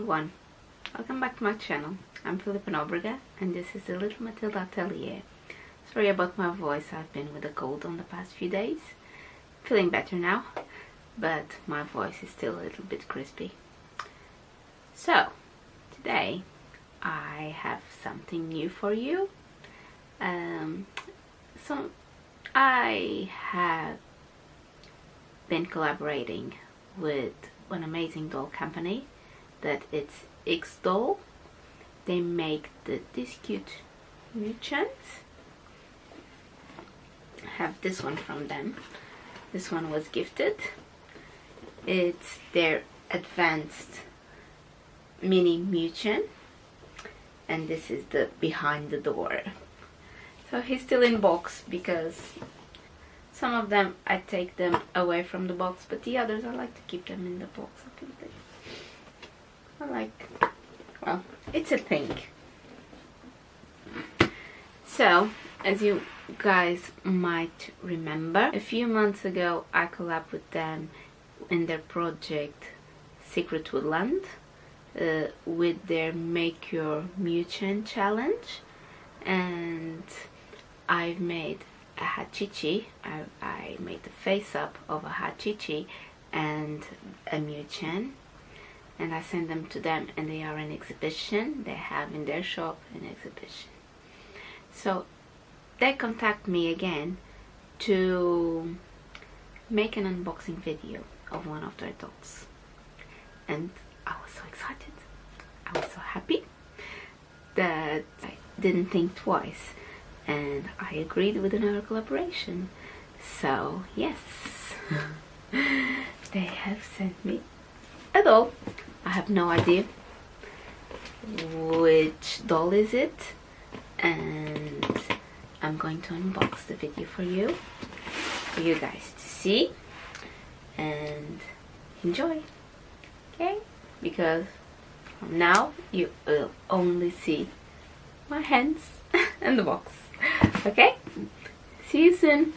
everyone, welcome back to my channel. I'm Filipa and this is the Little Matilda Atelier. Sorry about my voice, I've been with a cold on the past few days. Feeling better now, but my voice is still a little bit crispy. So, today I have something new for you. So I have been collaborating with an amazing doll company that it's IxDoll. They make these cute mui-chans. I have this one from them. This one was gifted. It's their advanced mini mui-chan, and this is the behind the door. So he's still in box because some of them I take them away from the box, but the others I like to keep them in the box. I like, well, it's a thing. So, as you guys might remember, a few months ago I collabed with them in their project Secret Woodland with their Make Your mui-chan challenge, and I've made a Hachichi. I made the face up of a Hachichi and a mui-chan, and I sent them to them, and they are in exhibition. They have in their shop an exhibition. So they contact me again to make an unboxing video of one of their dolls, and I was so excited. I was so happy that I didn't think twice, and I agreed with another collaboration. So yes, they have sent me a doll. I have no idea which doll is it, and I'm going to unbox the video for you guys to see and enjoy. Okay, because from now you will only see my hands and the box. Okay, see you soon.